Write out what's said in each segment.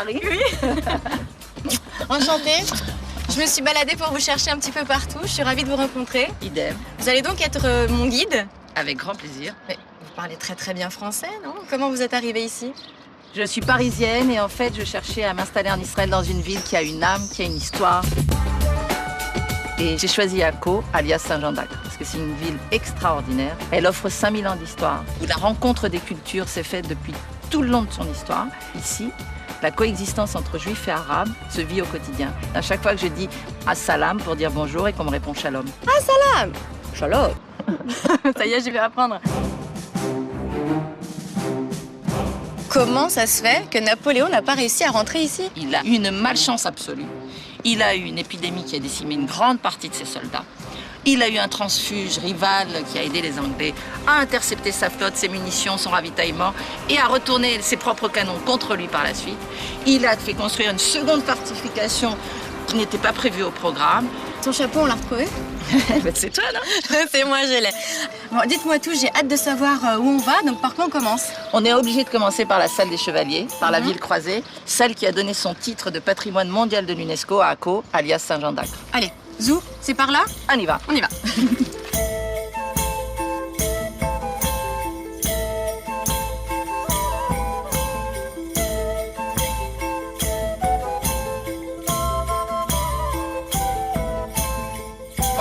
Paris. Oui. Enchantée. Je me suis baladée pour vous chercher un petit peu partout. Je suis ravie de vous rencontrer. Idem. Vous allez donc être mon guide. Avec grand plaisir. Mais vous parlez très très bien français, non? Comment vous êtes arrivée ici? Je suis parisienne et en fait, je cherchais à m'installer en Israël dans une ville qui a une âme, qui a une histoire. Et j'ai choisi Akko, alias Saint-Jean-d'Acre, parce que c'est une ville extraordinaire. Elle offre 5000 ans d'histoire, où la rencontre des cultures s'est faite depuis tout le long de son histoire. Ici, la coexistence entre juifs et arabes se vit au quotidien. À chaque fois que je dis Assalam pour dire bonjour et qu'on me répond Shalom. Assalam! Shalom! Ça y est, je vais apprendre. Comment ça se fait que Napoléon n'a pas réussi à rentrer ici? Il a eu une malchance absolue. Il a eu une épidémie qui a décimé une grande partie de ses soldats. Il a eu un transfuge rival qui a aidé les Anglais à intercepter sa flotte, ses munitions, son ravitaillement et à retourner ses propres canons contre lui par la suite. Il a fait construire une seconde fortification qui n'était pas prévue au programme. Son chapeau, on l'a retrouvé? C'est toi, non? C'est moi, je l'ai. Bon, dites-moi tout, j'ai hâte de savoir où on va, donc par quoi on commence? On est obligé de commencer par la salle des Chevaliers, par la ville croisée, celle qui a donné son titre de patrimoine mondial de l'UNESCO à Akko, alias Saint-Jean-d'Acre. Allez, Zou, c'est par là? On y va. On y va.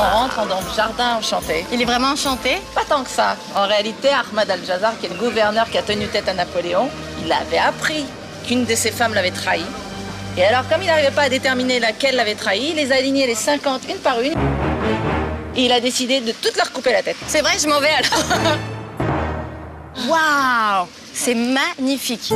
On rentre dans le jardin enchanté. Il est vraiment enchanté? Pas tant que ça. En réalité, Ahmad al-Jazar, qui est le gouverneur qui a tenu tête à Napoléon, il avait appris qu'une de ses femmes l'avait trahi. Et alors, comme il n'arrivait pas à déterminer laquelle l'avait trahi, il les a alignés les 50 une par une. Et il a décidé de toutes leur couper la tête. C'est vrai, je m'en vais alors. Waouh! C'est magnifique.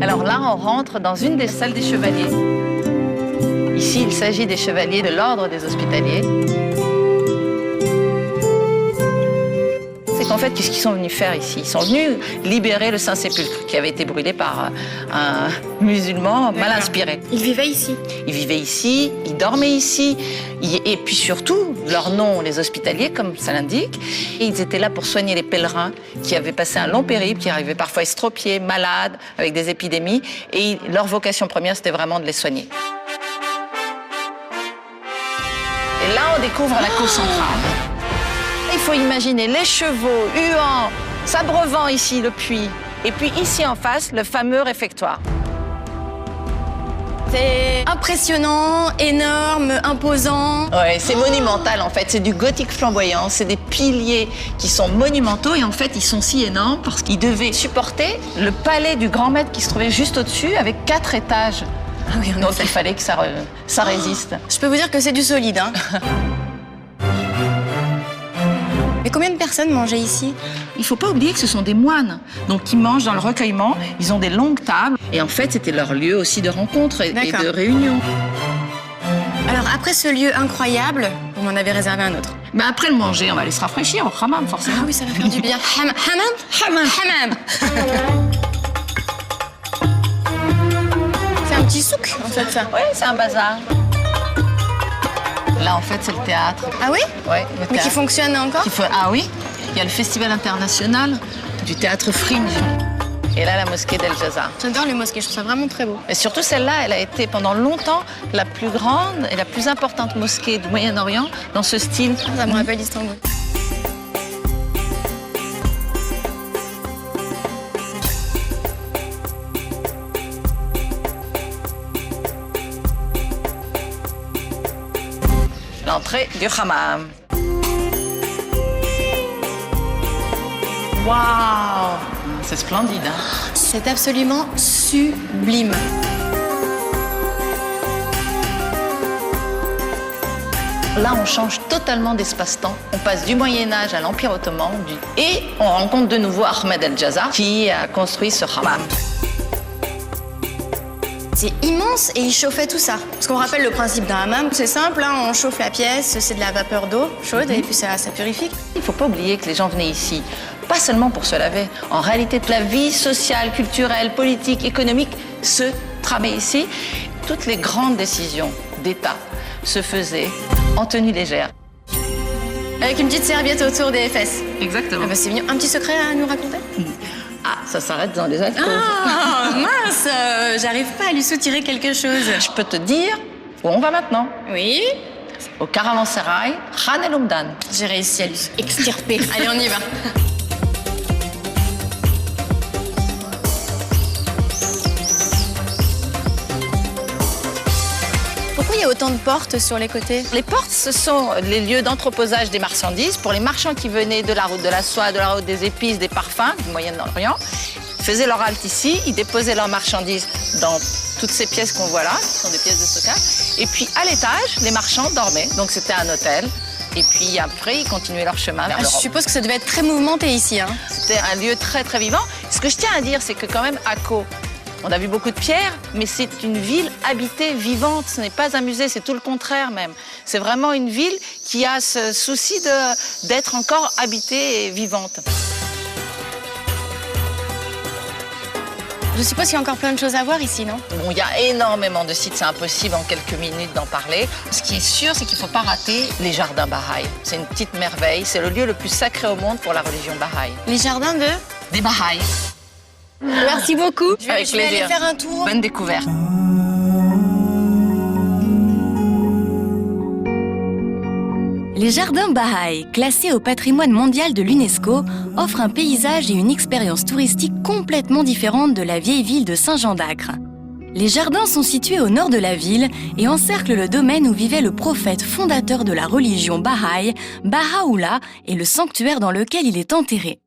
Alors là, on rentre dans une des salles des chevaliers. Ici, il s'agit des chevaliers de l'ordre des hospitaliers. C'est qu'en fait, qu'est-ce qu'ils sont venus faire ici? Ils sont venus libérer le Saint-Sépulcre, qui avait été brûlé par un musulman mal inspiré. Il vivait ici? Ils vivaient ici, ils dormaient ici, et puis surtout, leur nom, les hospitaliers, comme ça l'indique, et ils étaient là pour soigner les pèlerins qui avaient passé un long périple, qui arrivaient parfois estropiés, malades, avec des épidémies, et leur vocation première, c'était vraiment de les soigner. Et là, on découvre la cour centrale. Il faut imaginer les chevaux, huants, s'abreuvant ici le puits, et puis ici en face, le fameux réfectoire. C'est impressionnant, énorme, imposant. Ouais, c'est monumental en fait, c'est du gothique flamboyant, c'est des piliers qui sont monumentaux et en fait ils sont si énormes parce qu'ils devaient supporter le palais du grand maître qui se trouvait juste au-dessus avec 4 étages. Ah oui, donc il fallait que ça résiste. Je peux vous dire que c'est du solide, hein. Mais combien de personnes mangeaient ici? Il ne faut pas oublier que ce sont des moines, donc ils mangent dans le recueillement, ils ont des longues tables et en fait c'était leur lieu aussi de rencontre et de réunion. Alors après ce lieu incroyable, vous m'en avez réservé un autre. Mais après le manger, on va aller se rafraîchir au hammam forcément. Ah oui, ça va faire du bien. Hammam. C'est un petit souk en fait ça. Oui, c'est un bazar. Là, en fait, c'est le théâtre. Ah oui? Oui, le Mais théâtre. qui fonctionne encore? Ah oui, il y a le festival international du théâtre Fringe. Et là, la mosquée d'El Jazar. J'adore les mosquées, je trouve ça vraiment très beau. Et surtout, celle-là, elle a été pendant longtemps la plus grande et la plus importante mosquée du Moyen-Orient dans ce style. Ça me rappelle Istanbul. L'entrée du hammam. Waouh! C'est splendide, hein? C'est absolument sublime. Là, on change totalement d'espace-temps. On passe du Moyen-Âge à l'Empire ottoman et on rencontre de nouveau Ahmed el-Jazar qui a construit ce hammam. C'est immense et il chauffait tout ça. Parce qu'on rappelle le principe d'un hammam, c'est simple, hein, on chauffe la pièce, c'est de la vapeur d'eau chaude et puis ça purifie. Il ne faut pas oublier que les gens venaient ici, pas seulement pour se laver. En réalité, la vie sociale, culturelle, politique, économique se tramaient ici. Toutes les grandes décisions d'État se faisaient en tenue légère. Avec une petite serviette autour des fesses. Exactement. Ah bah c'est mignon. Un petit secret à nous raconter? Ah, ça s'arrête dans les alcôves. Ah, mince, j'arrive pas à lui soutirer quelque chose. Je peux te dire où on va maintenant. Oui. Au Caravansérail, Khan El Oumdan. J'ai réussi à lui extirper. Allez, on y va. Pourquoi il y a autant de portes sur les côtés? Les portes, ce sont les lieux d'entreposage des marchandises pour les marchands qui venaient de la route de la soie, de la route des épices, des parfums du Moyen-Orient. Ils faisaient leur halte ici, ils déposaient leurs marchandises dans toutes ces pièces qu'on voit là, qui sont des pièces de stockage. Et puis à l'étage, les marchands dormaient, donc c'était un hôtel. Et puis après, ils continuaient leur chemin vers Je l'Europe. suppose que ça devait être très mouvementé ici, hein. C'était un lieu très très vivant. Ce que je tiens à dire, c'est que quand même à Kos, on a vu beaucoup de pierres, mais c'est une ville habitée, vivante. Ce n'est pas un musée, c'est tout le contraire même. C'est vraiment une ville qui a ce souci d'être encore habitée et vivante. Je suppose qu'il y a encore plein de choses à voir ici, non? Bon, il y a énormément de sites, c'est impossible en quelques minutes d'en parler. Ce qui est sûr, c'est qu'il ne faut pas rater les jardins Baha'i. C'est une petite merveille, c'est le lieu le plus sacré au monde pour la religion Baha'i. Les jardins Des Baha'i. Merci beaucoup. Je vais Avec aller plaisir. faire un tour. Bonne découverte. Les jardins Baha'i, classés au patrimoine mondial de l'UNESCO, offrent un paysage et une expérience touristique complètement différente de la vieille ville de Saint-Jean d'Acre. Les jardins sont situés au nord de la ville et encerclent le domaine où vivait le prophète fondateur de la religion Baha'i, Baha'u'llah, et le sanctuaire dans lequel il est enterré.